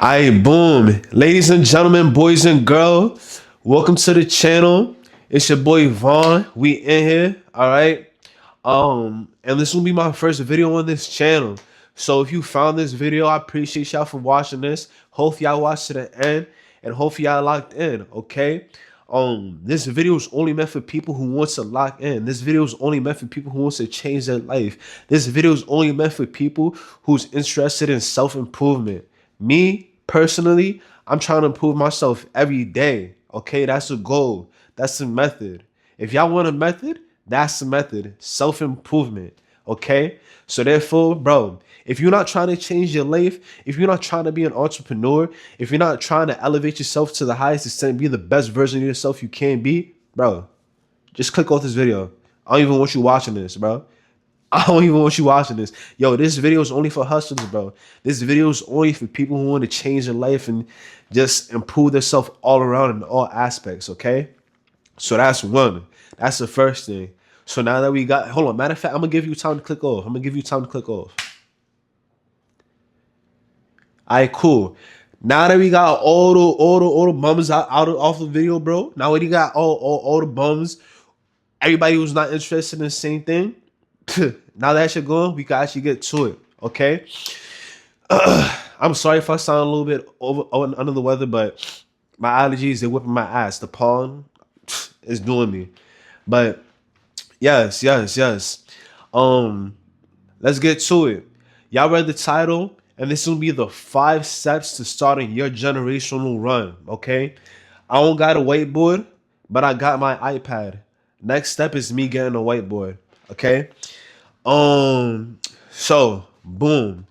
Alright, boom. Ladies and gentlemen, boys and girls, welcome to the channel. It's your boy Vaughn. We in here, alright? And this will be my first video on this channel. So if you found this video, I appreciate y'all for watching this. Hope y'all watch to the end and hope y'all locked in, okay? This video is only meant for people who want to lock in. This video is only meant for people who want to change their life. This video is only meant for people who's interested in self-improvement. Me, personally, I'm trying to improve myself every day. Okay, that's a goal. That's the method. If y'all want a method, that's the method. Self-improvement. Okay? So therefore, bro, if you're not trying to change your life, if you're not trying to be an entrepreneur, if you're not trying to elevate yourself to the highest extent, be the best version of yourself you can be, bro, just click off this video. I don't even want you watching this, bro. I don't even want you watching this. Yo, this video is only for hustlers, bro. This video is only for people who want to change their life and just improve themselves all around in all aspects, okay? So that's one. That's the first thing. So now that we got, hold on, matter of fact, I'm going to give you time to click off. I'm going to give you time to click off. All right, cool. Now that we got all the bums off the video, bro. Now we got all the bums. Everybody who's not interested in the same thing. Now that shit going, we can actually get to it, okay? I'm sorry if I sound a little bit under the weather, but my allergies, they're whipping my ass. The pollen is doing me. But yes. Let's get to it. Y'all read the title, and this will be the 5 steps to starting your generational run, okay? I don't got a whiteboard, but I got my iPad. Next step is me getting a whiteboard, okay? So boom.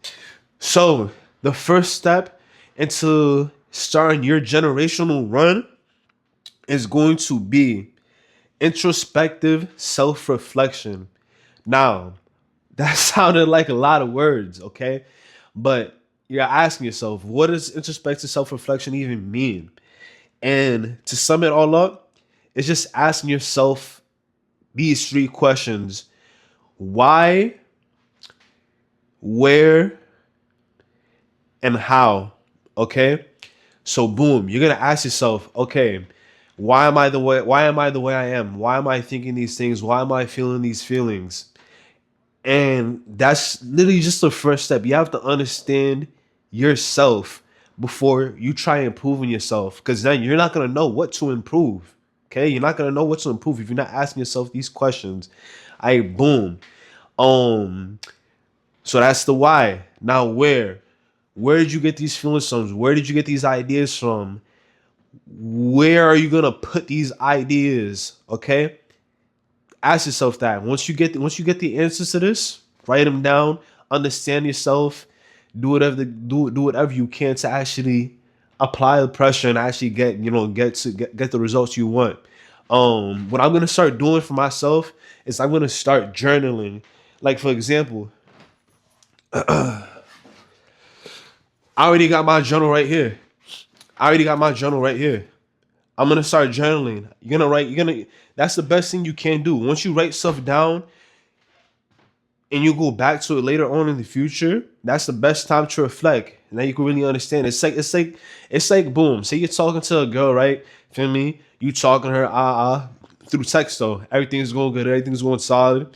So the first step into starting your generational run is going to be introspective self-reflection. Now, that sounded like a lot of words, okay? But you're asking yourself, what does introspective self-reflection even mean? And to sum it all up, it's just asking yourself these 3 questions. Why, where, and how, okay? So boom, you're gonna ask yourself, okay, why am I the way I am? Why am I thinking these things? Why am I feeling these feelings? And that's literally just the first step. You have to understand yourself before you try improving yourself, because then you're not gonna know what to improve. Okay, you're not gonna know what to improve if you're not asking yourself these questions. Boom. So that's the why. Now where? Where did you get these feelings from? Where did you get these ideas from? Where are you gonna put these ideas? Okay? Ask yourself that. Once you get the answers to this, write them down, understand yourself, do whatever you can to actually apply the pressure and actually get the results you want. What I'm gonna start doing for myself is I'm gonna start journaling. Like, for example, I already got my journal right here. I'm gonna start journaling. That's the best thing you can do. Once you write stuff down and you go back to it later on in the future, that's the best time to reflect. And then you can really understand. It's like boom. Say you're talking to a girl, right? Feel me? You talking to her through text though. Everything's going good, everything's going solid.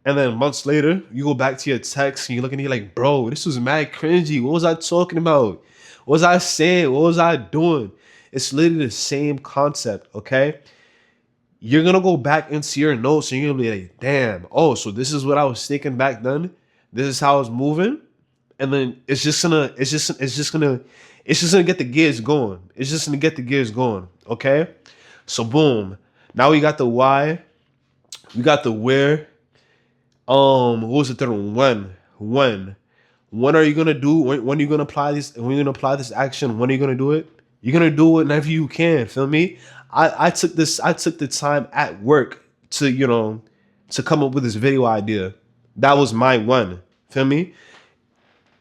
And then months later, you go back to your text and you're looking at you like, bro, this was mad cringy. What was I talking about? What was I saying? What was I doing? It's literally the same concept, okay? You're gonna go back into your notes and you're gonna be like, damn, oh, so this is what I was thinking back then. This is how I was moving. And then it's just gonna get the gears going. It's just gonna get the gears going, okay? So boom. Now we got the why, we got the where. What was the third one? When are you gonna do? When are you gonna apply this? When are you gonna apply this action? When are you gonna do it? You're gonna do it whenever you can. Feel me? I took the time at work to come up with this video idea. That was my one. Feel me?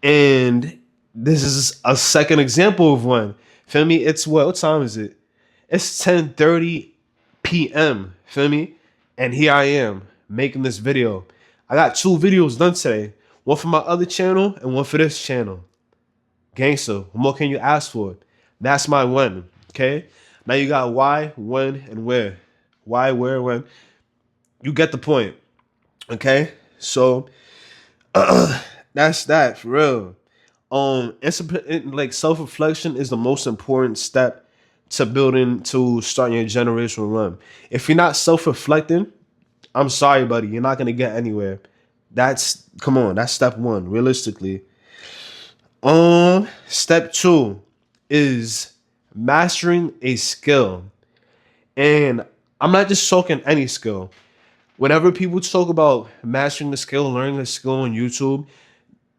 And this is a second example of one. Feel me? It's what time is it? It's 10:30 p.m. Feel me? And here I am making this video. I got 2 videos done today. One for my other channel and one for this channel. Gangster. What more can you ask for? That's my when. Okay. Now you got why, when, and where. Why, where, when. You get the point. Okay. So that's that for real. Like self reflection is the most important step to building to starting your generational run. If you're not self reflecting, I'm sorry, buddy, you're not gonna get anywhere. That's come on, that's step one, realistically. Step two is mastering a skill. And I'm not just talking any skill. Whenever people talk about mastering the skill, learning a skill on YouTube,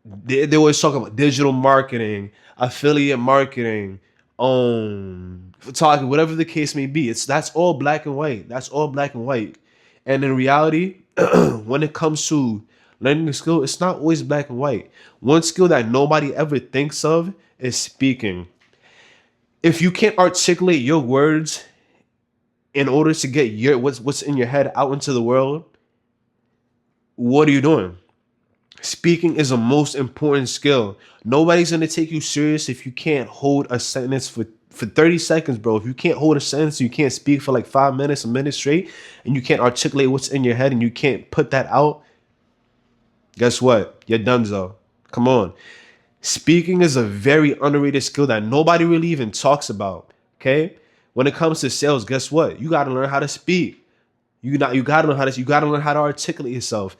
they always talk about digital marketing, affiliate marketing, photography, whatever the case may be. That's all black and white. That's all black and white. And in reality, when it comes to learning a skill, it's not always black and white. One skill that nobody ever thinks of is speaking. If you can't articulate your words in order to get your what's in your head out into the world, what are you doing? Speaking is the most important skill. Nobody's gonna take you serious if you can't hold a sentence for 30 seconds, bro. If you can't hold a sentence, you can't speak for like 5 minutes, a minute straight, and you can't articulate what's in your head and you can't put that out, guess what? You're donezo. Come on. Speaking is a very underrated skill that nobody really even talks about. Okay? When it comes to sales, guess what? You gotta learn how to speak. You gotta learn how to articulate yourself.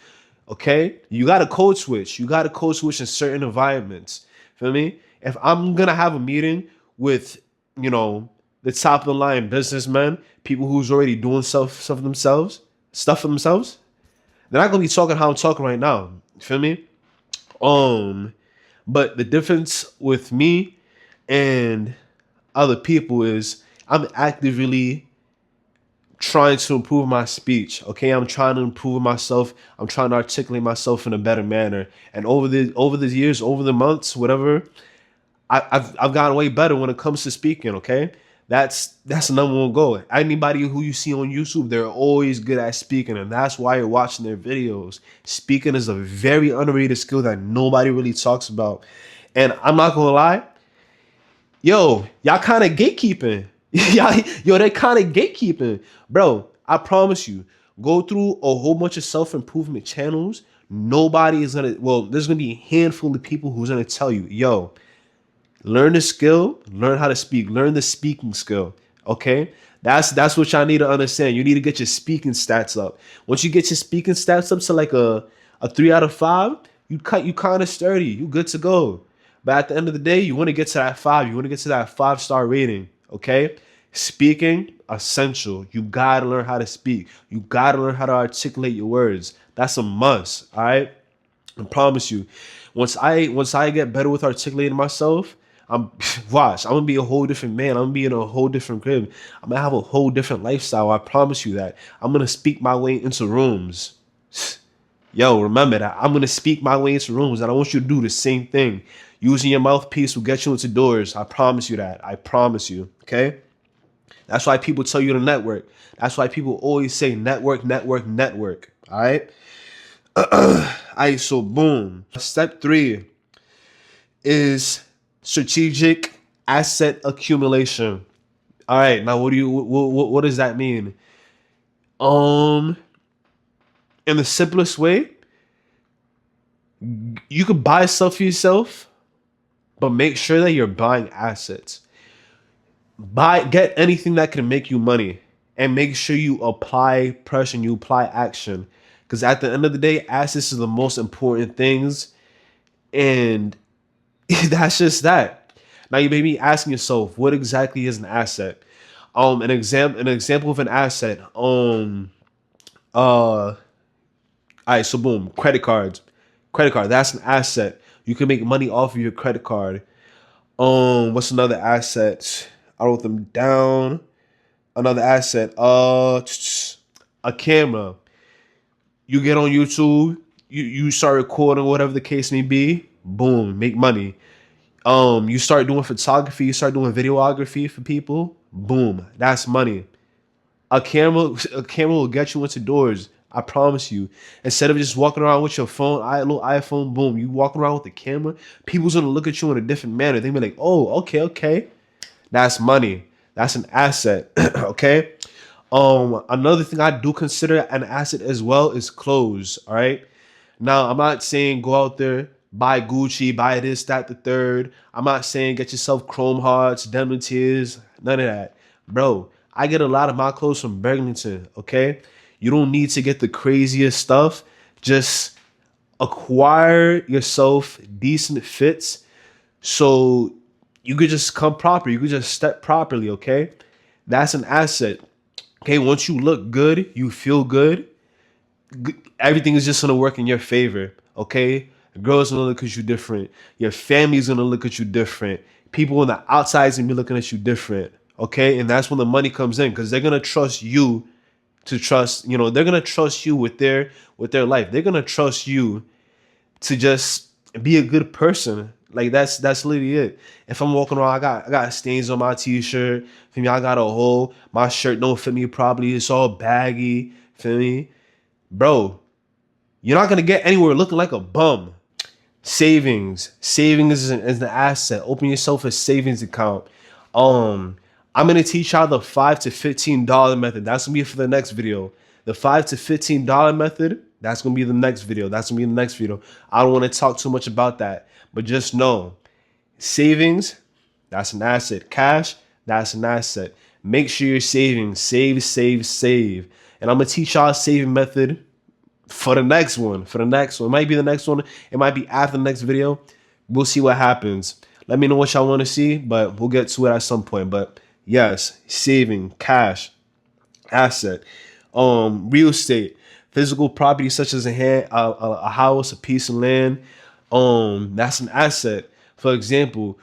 Okay? You gotta code switch. You gotta code switch in certain environments. Feel me? If I'm gonna have a meeting with, the top of the line businessmen, people who's already doing stuff for themselves, they're not gonna be talking how I'm talking right now. Feel me? But the difference with me and other people is I'm actively trying to improve my speech. Okay, I'm trying to improve myself. I'm trying to articulate myself in a better manner. And over the years, over the months, whatever, I've gotten way better when it comes to speaking. Okay, that's the number one goal. Anybody who you see on YouTube, they're always good at speaking, and that's why you're watching their videos. Speaking is a very underrated skill that nobody really talks about. And I'm not gonna lie, y'all kind of gatekeeping. They kind of gatekeeping, bro. I promise you, go through a whole bunch of self-improvement channels. Nobody is gonna. Well, there's gonna be a handful of people who's gonna tell you, yo, learn the skill, learn how to speak, learn the speaking skill. Okay, that's what y'all need to understand. You need to get your speaking stats up. Once you get your speaking stats up to like a 3 out of 5, you kind of sturdy. You good to go. But at the end of the day, you want to get to that 5. You want to get to that 5-star rating. Okay, speaking essential. You gotta learn how to speak. You gotta learn how to articulate your words. That's a must. All right, I promise you. Once I get better with articulating myself, I'm gonna be a whole different man. I'm gonna be in a whole different crib. I'm gonna have a whole different lifestyle. I promise you that. I'm gonna speak my way into rooms. Yo, remember that. I'm gonna speak my way into rooms, and I want you to do the same thing. Using your mouthpiece will get you into doors. I promise you that. I promise you. Okay? That's why people tell you to network. That's why people always say network, network, network. All right? All right, so boom. Step 3 is strategic asset accumulation. All right, now what does that mean? In the simplest way, you could buy stuff for yourself, but make sure that you're buying assets. Get anything that can make you money, and make sure you apply pressure and you apply action. Because at the end of the day, assets are the most important things, and that's just that. Now you may be asking yourself, what exactly is an asset? An example of an asset. All right, so boom, credit cards. Credit card, that's an asset. You can make money off of your credit card. What's another asset? I wrote them down. Another asset. A camera. You get on YouTube, you start recording, whatever the case may be, boom, make money. You start doing photography, you start doing videography for people, boom, that's money. A camera will get you into doors. I promise you. Instead of just walking around with your phone, little iPhone, boom, you walking around with the camera, people's gonna look at you in a different manner. They be like, oh, okay, okay. That's money. That's an asset. Okay. Another thing I do consider an asset as well is clothes. All right. Now, I'm not saying go out there, buy Gucci, buy this, that, the third. I'm not saying get yourself Chrome Hearts, Demon Tears, none of that. Bro, I get a lot of my clothes from Burlington, okay? You don't need to get the craziest stuff. Just acquire yourself decent fits so you could just come proper. You could just step properly, okay? That's an asset. Okay, once you look good, you feel good, everything is just gonna work in your favor. Okay, the girl's gonna look at you different. Your family's gonna look at you different. People on the outside is gonna be looking at you different. Okay, and that's when the money comes in because they're gonna trust you to trust. You know, they're gonna trust you with their life. They're gonna trust you to just be a good person. Like that's literally it. If I'm walking around, I got stains on my t-shirt. Feel me? I got a hole. My shirt don't fit me properly. It's all baggy. Feel me? Bro, you're not gonna get anywhere looking like a bum. Savings is an asset. Open yourself a savings account. I'm gonna teach y'all the $5 to $15 method. That's gonna be for the next video. The $5 to $15 method. That's gonna be the next video. That's gonna be the next video. I don't want to talk too much about that, but just know, savings, that's an asset. Cash, that's an asset. Make sure you're saving. Save, save, save. And I'm gonna teach y'all a saving method for the next one. For the next one. It might be the next one. It might be after the next video. We'll see what happens. Let me know what y'all want to see, but we'll get to it at some point. But yes, saving, cash, asset, real estate, physical property such as a house, a piece of land. That's an asset. For example,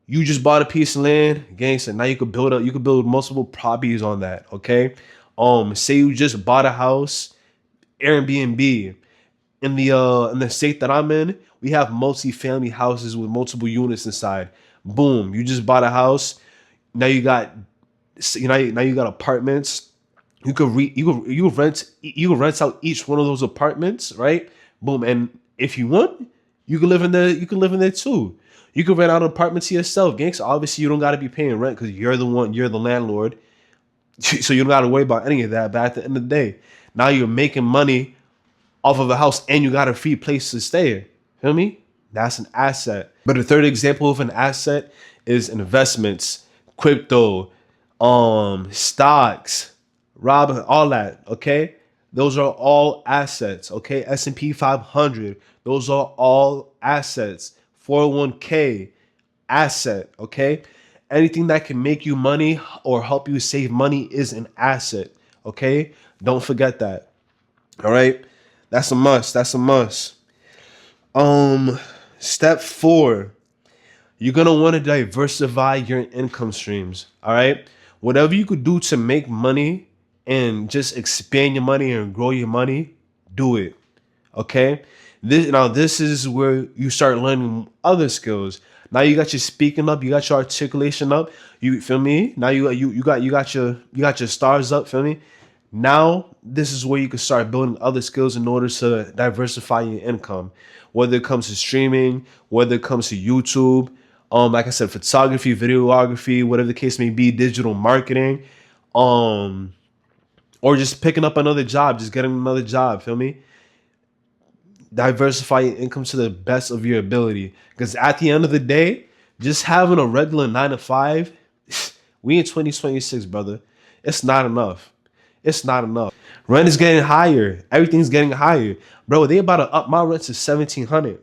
you just bought a piece of land, gangster. Now you could build multiple properties on that. Okay. Say you just bought a house, Airbnb. In the state that I'm in, we have multi-family houses with multiple units inside. Boom, you just bought a house. Now you got now you got apartments. You could rent out each one of those apartments, right? Boom, and if you want, you can live in there. You can live in there too. You can rent out an apartment to yourself, gangs. Obviously, you don't got to be paying rent because you're the landlord, so you don't got to worry about any of that. But at the end of the day, now you're making money off of a house and you got a free place to stay. Feel me? That's an asset. But the third example of an asset is investments, crypto, stocks, Robin, all that. Okay, those are all assets. Okay, S&P 500. Those are all assets. 401k, asset. Okay, anything that can make you money or help you save money is an asset. Okay, don't forget that. All right. That's a must. That's a must. Step 4, you're gonna want to diversify your income streams. All right. Whatever you could do to make money and just expand your money and grow your money, do it. Okay. This is where you start learning other skills. Now you got your speaking up, you got your articulation up. You feel me? Now you got your stars up. Feel me? Now, this is where you can start building other skills in order to diversify your income, whether it comes to streaming, whether it comes to YouTube, like I said, photography, videography, whatever the case may be, digital marketing, or just picking up another job, just getting another job. Feel me? Diversify your income to the best of your ability, because at the end of the day, just having a regular 9 to 5, we in 2026, brother, it's not enough. It's not enough. Rent is getting higher. Everything's getting higher. Bro, they about to up my rent to $1,700.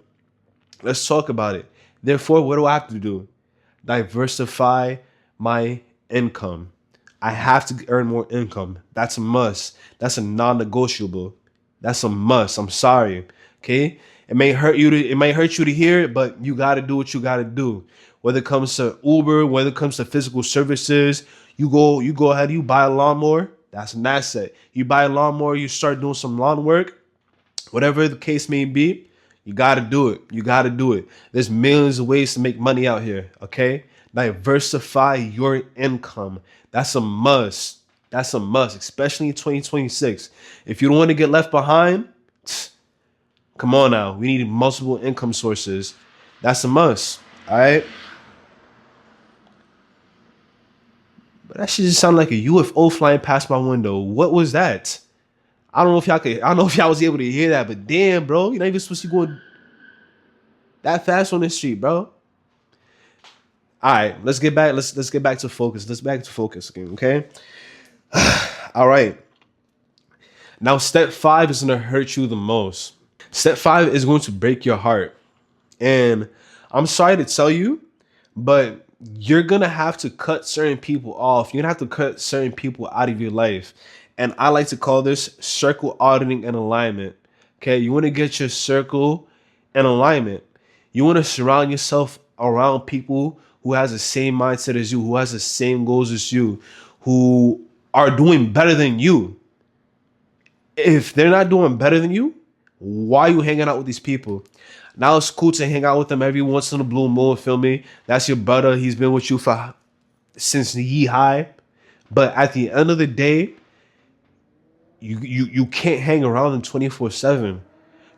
Let's talk about it. Therefore, what do I have to do? Diversify my income. I have to earn more income. That's a must. That's a non-negotiable. That's a must. I'm sorry. Okay? It may hurt you to hear it, but you gotta do what you gotta do. Whether it comes to Uber, whether it comes to physical services, you go ahead, you buy a lawnmower. That's an asset. You buy a lawnmower, you start doing some lawn work, whatever the case may be, you got to do it. You got to do it. There's millions of ways to make money out here, okay? Diversify your income. That's a must. That's a must, especially in 2026. If you don't want to get left behind, come on now. We need multiple income sources. That's a must. All right. But that shit just sounded like a UFO flying past my window. What was that? I don't know if y'all could. I don't know if y'all was able to hear that, but damn, bro, you're not even supposed to go that fast on the street, bro. All right, let's get back. Let's get back to focus. Let's back to focus again, okay? All right. Now, step 5 is gonna hurt you the most. Step 5 is going to break your heart, and I'm sorry to tell you, but you're gonna have to cut certain people off. You're gonna have to cut certain people out of your life, and I like to call this circle auditing and alignment. Okay, you want to get your circle in alignment. You want to surround yourself around people who has the same mindset as you, who has the same goals as you, who are doing better than you. If they're not doing better than you, why are you hanging out with these people? Now it's cool to hang out with them every once in a blue moon, feel me? That's your brother. He's been with you for since ye high. But at the end of the day, you can't hang around them 24/7.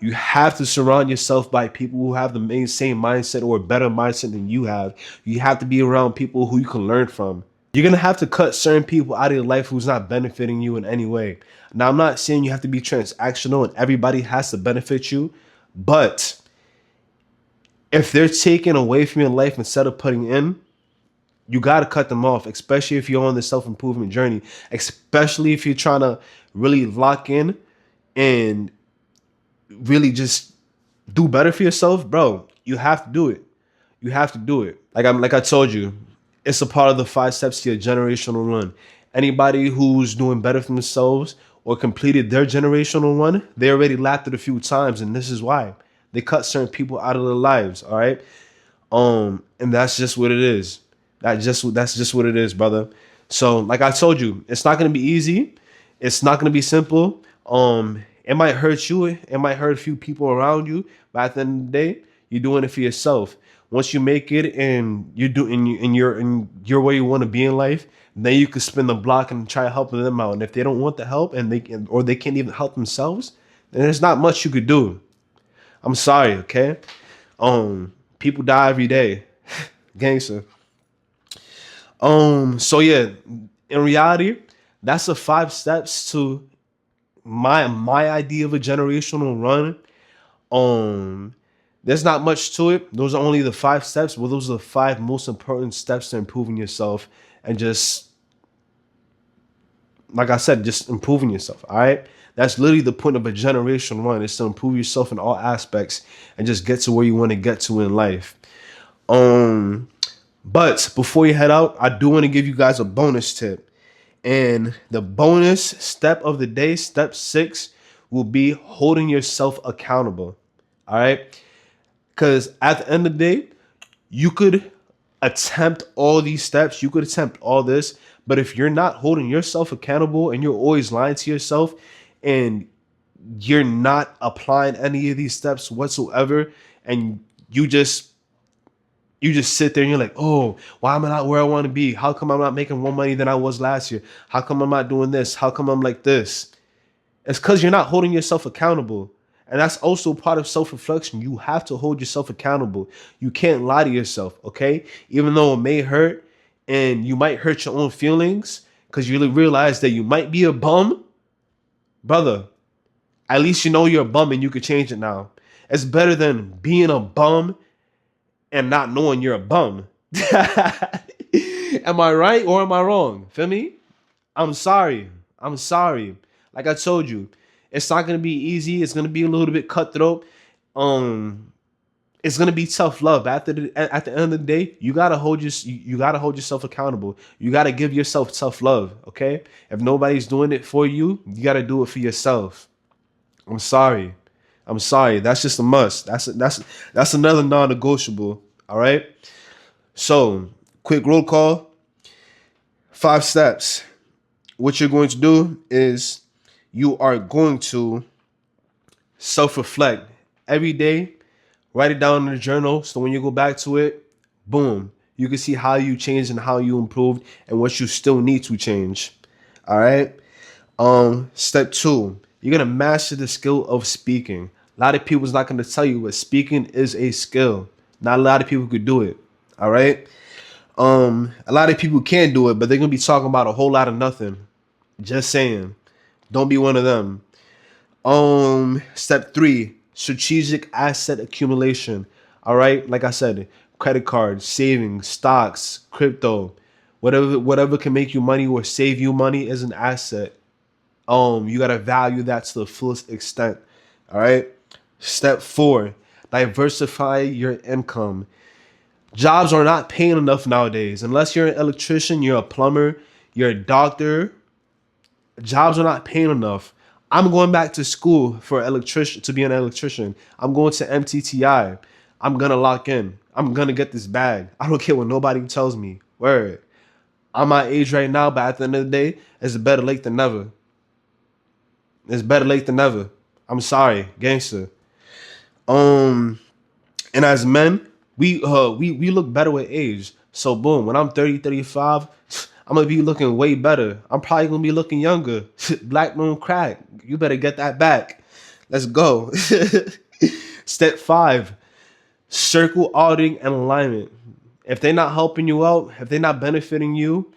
You have to surround yourself by people who have the same mindset or a better mindset than you have. You have to be around people who you can learn from. You're going to have to cut certain people out of your life who's not benefiting you in any way. Now, I'm not saying you have to be transactional and everybody has to benefit you, but if they're taking away from your life instead of putting in, you got to cut them off, especially if you're on the self-improvement journey, especially if you're trying to really lock in and really just do better for yourself, bro. You have to do it. You have to do it. Like I told you, it's a part of the 5 steps to your generational run. Anybody who's doing better for themselves or completed their generational run, they already lapped it a few times, and this is why they cut certain people out of their lives. All right, and that's just what it is. That's just what it is, brother. So, like I told you, it's not gonna be easy. It's not gonna be simple. It might hurt you. It might hurt a few people around you. But at the end of the day, you're doing it for yourself. Once you make it and you're doing in your where you want to be in life, then you can spin the block and try helping them out. And if they don't want the help and they can't even help themselves, then there's not much you could do. I'm sorry, okay? People die every day. Gangster. So yeah, in reality, that's the 5 steps to my idea of a generational run. There's not much to it. Those are only the 5 steps, but those are the 5 most important steps to improving yourself and just, like I said, just improving yourself. All right. That's literally the point of a generational run, is to improve yourself in all aspects and just get to where you want to get to in life. But before you head out, I do want to give you guys a bonus tip. And the bonus step of the day, step 6, will be holding yourself accountable. All right. Because at the end of the day, you could attempt all these steps. You could attempt all this. But if you're not holding yourself accountable and you're always lying to yourself and you're not applying any of these steps whatsoever, and you just sit there and you're like, oh, why am I not where I want to be? How come I'm not making more money than I was last year? How come I'm not doing this? How come I'm like this? It's because you're not holding yourself accountable. And that's also part of self-reflection. You have to hold yourself accountable. You can't lie to yourself, okay? Even though it may hurt and you might hurt your own feelings because you realize that you might be a bum, brother, at least you know you're a bum and you could change it now. It's better than being a bum and not knowing you're a bum. Am I right or am I wrong? Feel me? I'm sorry. Like I told you, it's not gonna be easy. It's gonna be a little bit cutthroat. It's gonna be tough love. At the end of the day, you gotta hold yourself accountable. You gotta give yourself tough love. Okay? If nobody's doing it for you, you gotta do it for yourself. I'm sorry. That's just a must. That's another non-negotiable. All right. So, quick roll call. 5 steps. What you're going to do is you are going to self-reflect every day. Write it down in the journal, so when you go back to it, boom, you can see how you changed and how you improved and what you still need to change. All right. Step 2, you're gonna master the skill of speaking. A lot of people's not gonna tell you, but speaking is a skill. Not a lot of people could do it. All right. A lot of people can do it, but they're gonna be talking about a whole lot of nothing. Just saying. Don't be one of them. Step 3, strategic asset accumulation. All right, like I said, credit cards, savings, stocks, crypto, whatever can make you money or save you money is an asset. You gotta value that to the fullest extent. All right. Step 4, diversify your income. Jobs are not paying enough nowadays. Unless you're an electrician, you're a plumber, you're a doctor. Jobs are not paying enough. I'm going back to school for electrician to be an electrician. I'm going to MTTI. I'm gonna lock in. I'm gonna get this bag. I don't care what nobody tells me. Word. I'm my age right now, but at the end of the day, it's better late than never. It's better late than never. I'm sorry, gangster. And as men, we look better with age. So boom, when I'm 30, 35, I'm gonna be looking way better. I'm probably gonna be looking younger. Black moon crack. You better get that back. Let's go. Step 5, circle auditing and alignment. If they're not helping you out, if they're not benefiting you,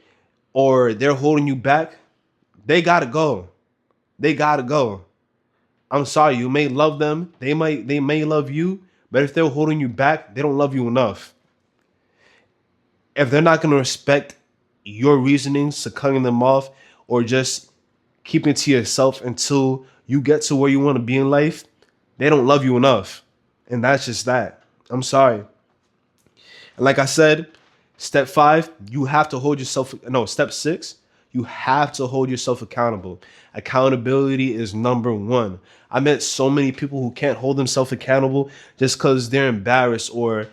or they're holding you back, they gotta go. They gotta go. I'm sorry, you may love them, they may love you, but if they're holding you back, they don't love you enough. If they're not gonna respect your reasonings to cutting them off or just keeping to yourself until you get to where you want to be in life, they don't love you enough. And that's just that. I'm sorry. And like I said, step 5, you have to hold yourself. No, step 6, you have to hold yourself accountable. Accountability is number 1. I met so many people who can't hold themselves accountable just because they're embarrassed or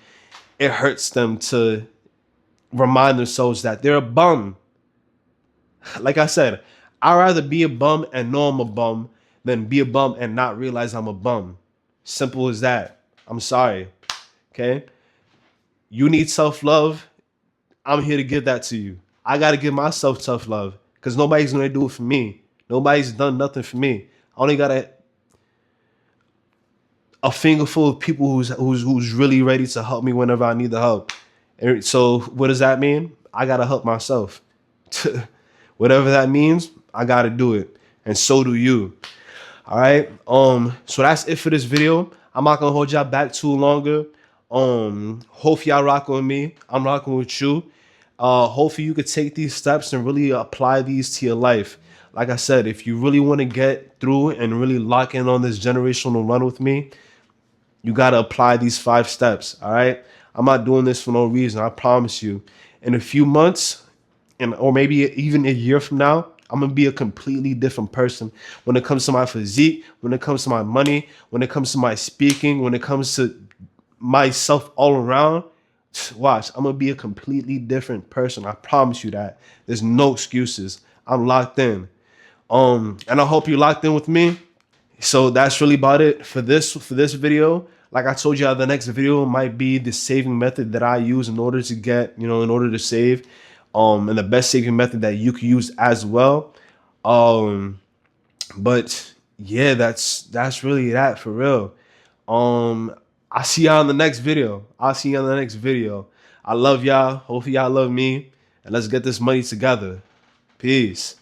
it hurts them to remind themselves that they're a bum. Like I said, I'd rather be a bum and know I'm a bum than be a bum and not realize I'm a bum. Simple as that. I'm sorry. Okay? You need self-love. I'm here to give that to you. I got to give myself tough love because nobody's going to do it for me. Nobody's done nothing for me. I only got a finger full of people who's really ready to help me whenever I need the help. And so what does that mean? I got to help myself. Whatever that means, I got to do it. And so do you. All right. So that's it for this video. I'm not going to hold y'all back too longer. Hope y'all rocking with me. I'm rocking with you. Hopefully you could take these steps and really apply these to your life. Like I said, if you really want to get through and really lock in on this generational run with me, you got to apply these 5 steps. All right. I'm not doing this for no reason. I promise you. In a few months, or maybe even a year from now, I'm going to be a completely different person when it comes to my physique, when it comes to my money, when it comes to my speaking, when it comes to myself all around. Watch, I'm going to be a completely different person. I promise you that. There's no excuses. I'm locked in. And I hope you're locked in with me. So that's really about it for this video. Like I told you, the next video might be the saving method that I use in order to get, in order to save. And the best saving method that you can use as well. But yeah, that's really that for real. I'll see y'all in the next video. I love y'all. Hopefully y'all love me. And let's get this money together. Peace.